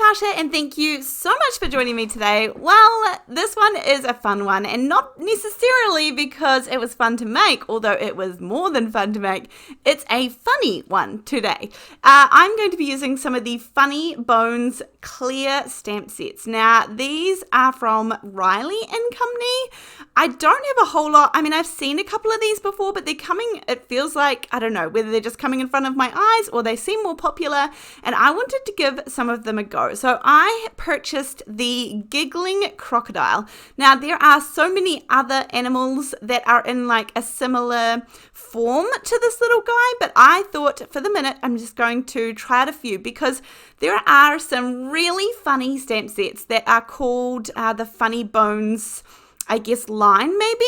Natasha, and thank you so much for joining me today. Well, this one is a fun one, and not necessarily because it was fun to make, although it was more than fun to make. It's a funny one today. I'm going to be using some of the Funny Bones clear stamp sets. Now, these are from Riley and Company. I don't have a whole lot. I mean, I've seen a couple of these before, but they're coming, it feels like, I don't know, whether they're just coming in front of my eyes or they seem more popular, and I wanted to give some of them a go. So I purchased the Giggling Crocodile. Now, there are so many other animals that are in like a similar form to this little guy, but I thought for the minute I'm just going to try out a few because there are some really funny stamp sets that are called the Funny Bones, I guess, line maybe.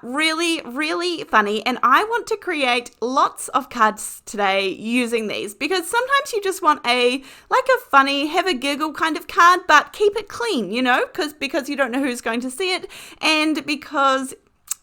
Really funny, and I want to create lots of cards today using these because sometimes you just want a funny, have a giggle kind of card, but keep it clean, you know, because you don't know who's going to see it, and because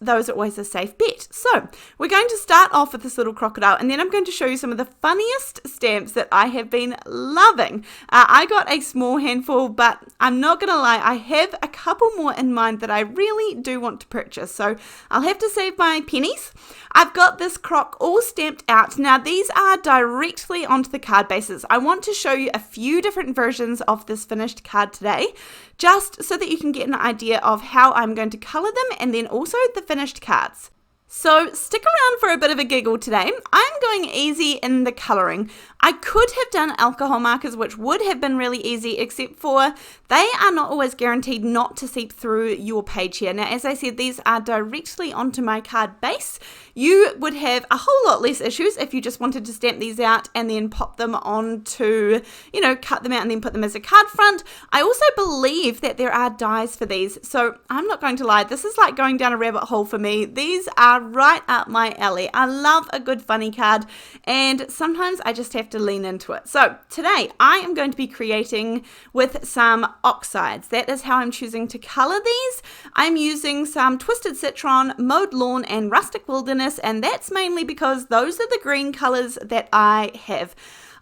those are always a safe bet. So we're going to start off with this little crocodile, and then I'm going to show you some of the funniest stamps that I have been loving. I got a small handful, but I'm not going to lie, I have a couple more in mind that I really do want to purchase. So I'll have to save my pennies. I've got this croc all stamped out. Now these are directly onto the card bases. I want to show you a few different versions of this finished card today, just so that you can get an idea of how I'm going to color them and then also the finished cards. So stick around for a bit of a giggle today. I'm going easy in the colouring. I could have done alcohol markers, which would have been really easy, except for they are not always guaranteed not to seep through your page here. Now, as I said, these are directly onto my card base. You would have a whole lot less issues if you just wanted to stamp these out and then pop them onto, you know, cut them out and then put them as a card front. I also believe that there are dies for these, so I'm not going to lie, this is like going down a rabbit hole for me. These are right up my alley. I love a good funny card, and sometimes I just have to lean into it. So today I am going to be creating with some oxides. That is how I'm choosing to color these. I'm using some Twisted Citron, Mowed Lawn, and Rustic Wilderness, and that's mainly because those are the green colors that I have.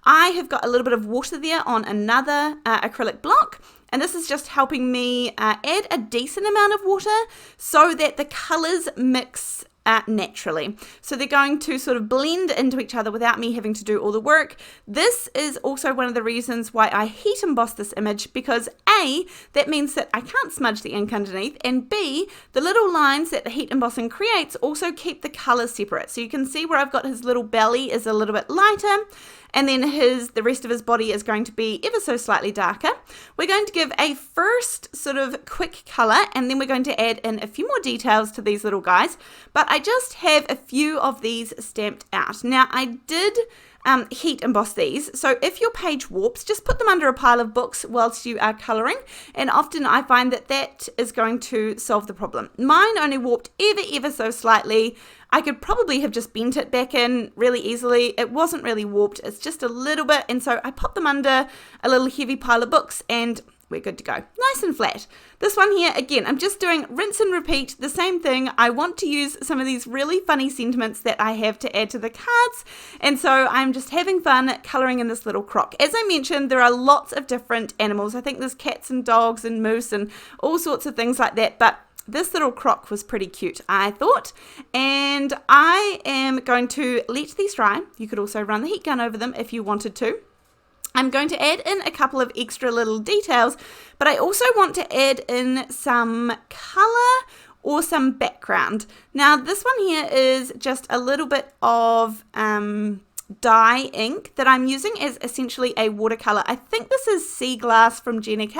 I have got a little bit of water there on another acrylic block, and this is just helping me add a decent amount of water so that the colors mix naturally. So they're going to sort of blend into each other without me having to do all the work. This is also one of the reasons why I heat emboss this image, because A, that means that I can't smudge the ink underneath, and B, the little lines that the heat embossing creates also keep the colors separate. So you can see where I've got his little belly is a little bit lighter, and then the rest of his body is going to be ever so slightly darker. We're going to give a first sort of quick color, and then we're going to add in a few more details to these little guys. But I just have a few of these stamped out. Now, I did heat emboss these, so if your page warps, just put them under a pile of books whilst you are colouring, and often I find that that is going to solve the problem. Mine only warped ever so slightly. I could probably have just bent it back in really easily. It wasn't really warped, it's just a little bit, and so I popped them under a little heavy pile of books and we're good to go. Nice and flat. This one here, again, I'm just doing rinse and repeat, the same thing. I want to use some of these really funny sentiments that I have to add to the cards, and so I'm just having fun colouring in this little croc. As I mentioned, there are lots of different animals. I think there's cats and dogs and moose and all sorts of things like that, but this little croc was pretty cute, I thought, and I am going to let these dry. You could also run the heat gun over them if you wanted to. I'm going to add in a couple of extra little details, but I also want to add in some color or some background. Now, this one here is just a little bit of dye ink that I'm using as essentially a watercolor. I think this is Sea Glass from Jenna K,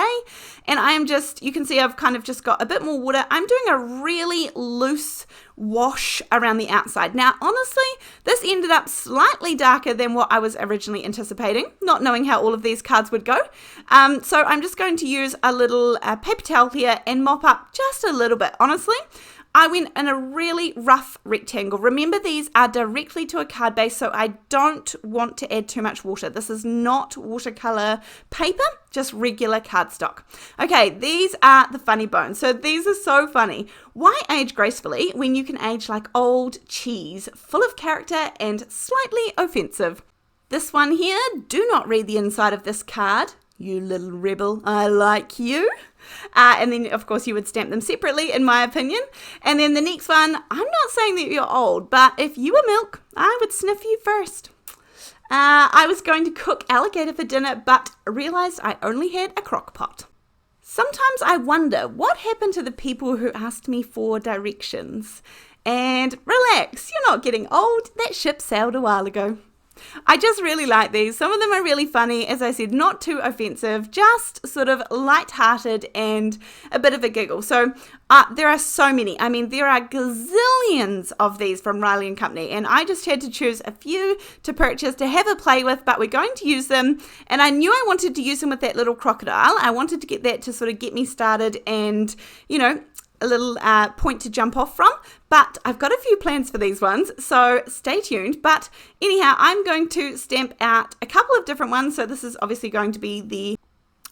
and I am just, you can see I've kind of just got a bit more water. I'm doing a really loose wash around the outside. Now, honestly, this ended up slightly darker than what I was originally anticipating, not knowing how all of these cards would go. So I'm just going to use a little paper towel here and mop up just a little bit. Honestly, I went in a really rough rectangle. Remember, these are directly to a card base, so I don't want to add too much water. This is not watercolor paper, just regular cardstock. Okay, these are the funny bones. So these are so funny. Why age gracefully when you can age like old cheese, full of character and slightly offensive? This one here, do not read the inside of this card. You little rebel, I like you. And then, of course, you would stamp them separately, in my opinion. And then the next one, I'm not saying that you're old, but if you were milk, I would sniff you first. I was going to cook alligator for dinner, but realized I only had a crock pot. Sometimes I wonder what happened to the people who asked me for directions. And relax, you're not getting old. That ship sailed a while ago. I just really like these. Some of them are really funny, as I said, not too offensive, just sort of light-hearted and a bit of a giggle. So there are so many. I mean, there are gazillions of these from Riley & Company, and I just had to choose a few to purchase to have a play with, but we're going to use them, and I knew I wanted to use them with that little crocodile. I wanted to get that to sort of get me started and, you know, a little point to jump off from, but I've got a few plans for these ones, so stay tuned. But anyhow, I'm going to stamp out a couple of different ones. So this is obviously going to be the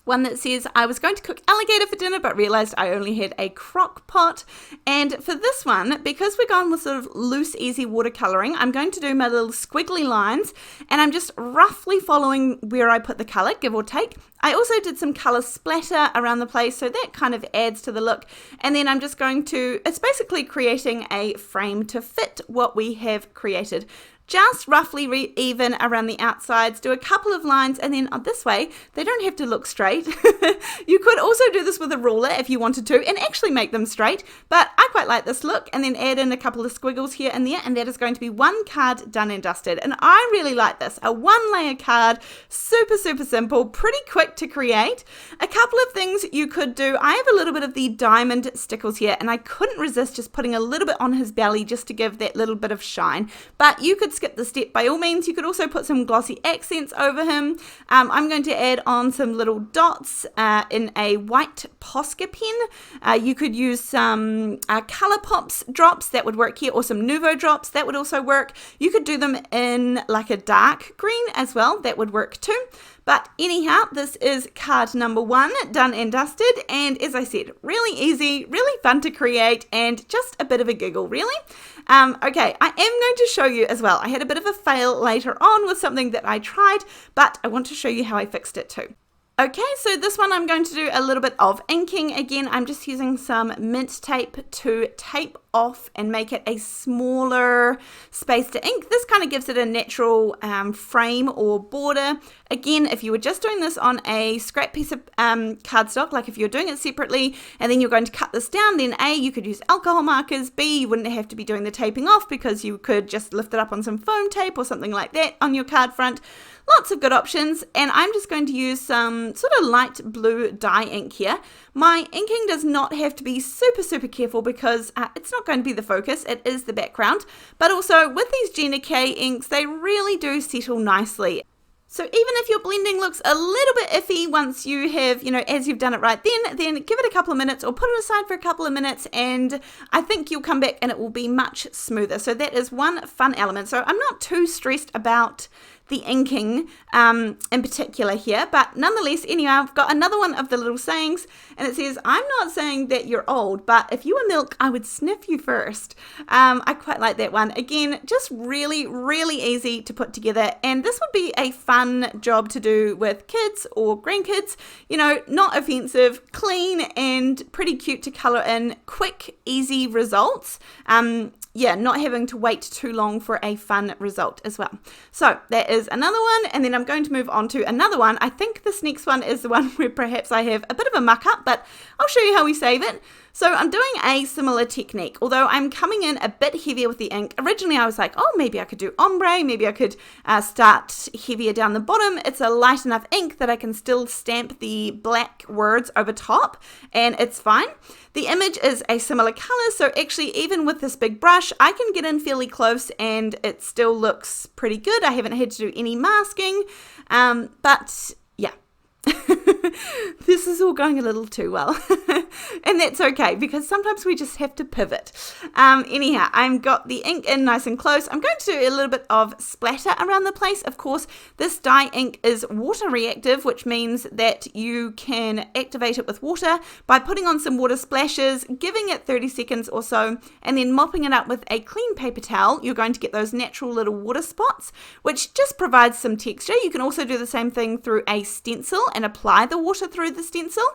one that says I was going to cook alligator for dinner but realized I only had a crock pot. And for this one, because we're going with sort of loose, easy watercoloring, I'm going to do my little squiggly lines, and I'm just roughly following where I put the color, give or take. I also did some color splatter around the place, so that kind of adds to the look. And then I'm just going to, it's basically creating a frame to fit what we have created. Just roughly even around the outsides, do a couple of lines, and then this way, they don't have to look straight. You could also do this with a ruler if you wanted to, and actually make them straight, but I quite like this look, and then add in a couple of squiggles here and there, and that is going to be one card done and dusted. And I really like this, a one-layer card, super, super simple, pretty quick to create. A couple of things you could do, I have a little bit of the diamond stickles here, and I couldn't resist just putting a little bit on his belly just to give that little bit of shine, but you could skip the step by all means. You could also put some glossy accents over him. I'm going to add on some little dots in a white Posca pen. You could use some Colour Pops drops, that would work here, or some Nuvo drops, that would also work. You could do them in like a dark green as well, that would work too. But anyhow, this is card number 1, done and dusted, and as I said, really easy, really fun to create, and just a bit of a giggle, really. Okay, I am going to show you as well. I had a bit of a fail later on with something that I tried, but I want to show you how I fixed it too. Okay, so this one I'm going to do a little bit of inking. Again, I'm just using some mint tape to tape off and make it a smaller space to ink. This kind of gives it a natural frame or border. Again, if you were just doing this on a scrap piece of cardstock, like if you're doing it separately and then you're going to cut this down, then A, you could use alcohol markers. B, you wouldn't have to be doing the taping off because you could just lift it up on some foam tape or something like that on your card front. Lots of good options, and I'm just going to use some sort of light blue dye ink here. My inking does not have to be super, super careful because it's not going to be the focus, it is the background. But also with these Gina K inks, they really do settle nicely. So even if your blending looks a little bit iffy once you have, as you've done it right then give it a couple of minutes or put it aside for a couple of minutes, and I think you'll come back and it will be much smoother. So that is one fun element. So I'm not too stressed about the inking in particular here, but nonetheless, anyway, I've got another one of the little sayings, and it says, I'm not saying that you're old, but if you were milk, I would sniff you first. I quite like that one. Again, just really, really easy to put together, and this would be a fun job to do with kids or grandkids, not offensive, clean, and pretty cute to color in, quick, easy results. Not having to wait too long for a fun result as well. So that is another one, and then I'm going to move on to another one. I think this next one is the one where perhaps I have a bit of a muck up, but I'll show you how we save it. So I'm doing a similar technique, although I'm coming in a bit heavier with the ink. Originally I was like, oh, maybe I could do ombre, maybe I could start heavier down the bottom. It's a light enough ink that I can still stamp the black words over top, and it's fine. The image is a similar color, so actually even with this big brush, I can get in fairly close and it still looks pretty good. I haven't had to do any masking, but yeah. This is all going a little too well. And that's okay, because sometimes we just have to pivot. Anyhow, I've got the ink in nice and close. I'm going to do a little bit of splatter around the place. Of course, this dye ink is water reactive, which means that you can activate it with water by putting on some water splashes, giving it 30 seconds or so, and then mopping it up with a clean paper towel. You're going to get those natural little water spots, which just provides some texture. You can also do the same thing through a stencil and apply the water through the stencil.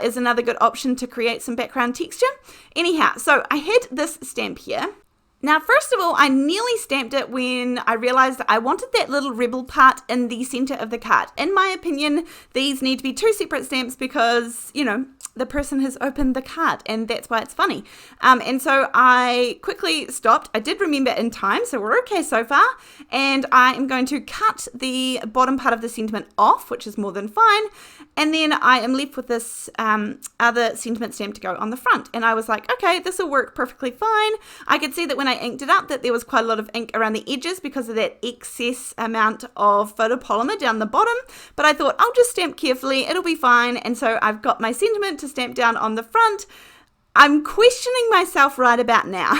Is another good option to create some background texture. Anyhow, so I had this stamp here. Now, first of all, I nearly stamped it when I realized that I wanted that little rebel part in the center of the card. In my opinion, these need to be two separate stamps because, you know, the person has opened the card, and that's why it's funny. And so I quickly stopped. I did remember in time, so we're okay so far. And I am going to cut the bottom part of the sentiment off, which is more than fine. And then I am left with this other sentiment stamp to go on the front. And I was like, okay, this will work perfectly fine. I could see that when I inked it up that there was quite a lot of ink around the edges because of that excess amount of photopolymer down the bottom. But I thought I'll just stamp carefully, it'll be fine. And so I've got my sentiment to stamp down on the front. I'm questioning myself right about now.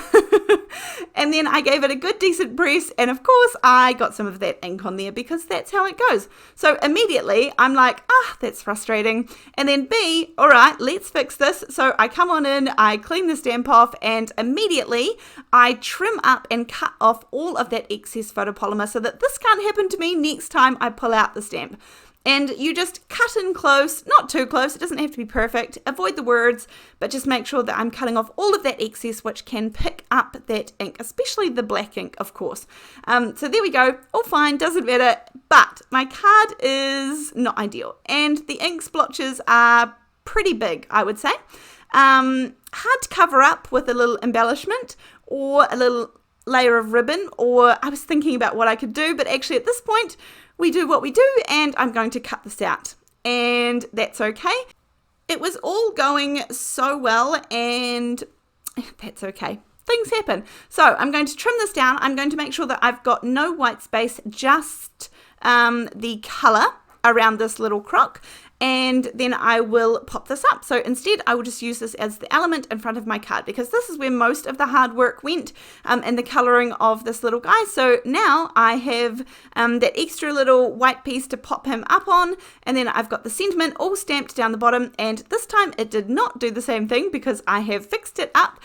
And then I gave it a good decent press, and of course I got some of that ink on there because that's how it goes. So immediately I'm like, that's frustrating. And then B, all right, let's fix this. So I come on in, I clean the stamp off, and immediately I trim up and cut off all of that excess photopolymer so that this can't happen to me next time I pull out the stamp. And you just cut in close, not too close, it doesn't have to be perfect, avoid the words, but just make sure that I'm cutting off all of that excess which can pick up that ink, especially the black ink, of course. So there we go, all fine, doesn't matter, but my card is not ideal, and the ink splotches are pretty big, I would say. Hard to cover up with a little embellishment or a little layer of ribbon, or I was thinking about what I could do, but actually at this point, we do what we do, and I'm going to cut this out, and that's okay. It was all going so well, and that's okay. Things happen. So I'm going to trim this down. I'm going to make sure that I've got no white space, just the colour around this little croc, and then I will pop this up. So instead I will just use this as the element in front of my card, because this is where most of the hard work went in the colouring of this little guy. So now I have that extra little white piece to pop him up on, and then I've got the sentiment all stamped down the bottom, and this time it did not do the same thing because I have fixed it up.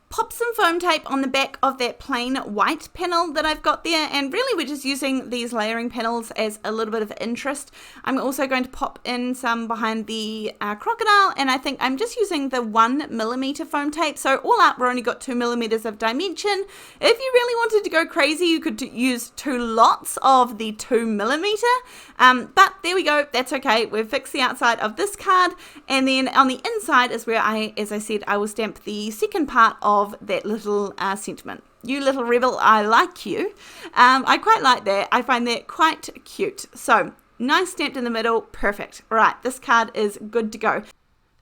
Pop some foam tape on the back of that plain white panel that I've got there, and really we're just using these layering panels as a little bit of interest. I'm also going to pop in some behind the crocodile, and I think I'm just using the 1mm foam tape, so all up we're only got 2mm of dimension. If you really wanted to go crazy, you could use 2 lots of the 2mm, but there we go, that's okay. We've fixed the outside of this card, and then on the inside is where as I said, I will stamp the second part of that little sentiment. You little rebel, I like you. I quite like that. I find that quite cute. So nice stamped in the middle, perfect. All right, this card is good to go.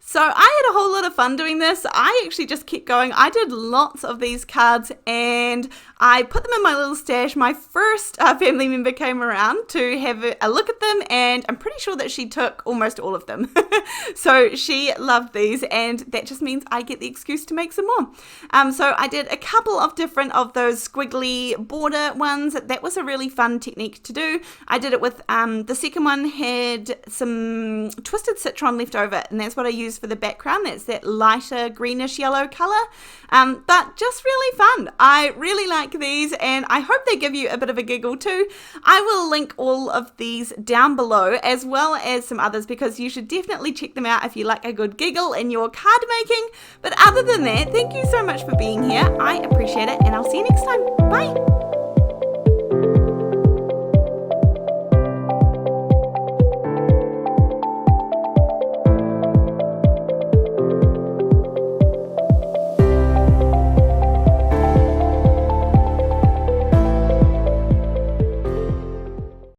So I had a whole lot of fun doing this. I actually just kept going. I did lots of these cards, and I put them in my little stash. My first family member came around to have a look at them, and I'm pretty sure that she took almost all of them. So she loved these, and that just means I get the excuse to make some more. So I did a couple of different of those squiggly border ones. That was a really fun technique to do. I did it with, the second one had some twisted citron left over, and that's what I used for the background. That's that lighter greenish yellow color, but just really fun. I really like these, and I hope they give you a bit of a giggle too. I will link all of these down below, as well as some others, because you should definitely check them out if you like a good giggle in your card making. But other than that, thank you so much for being here. I appreciate it, and I'll see you next time. Bye.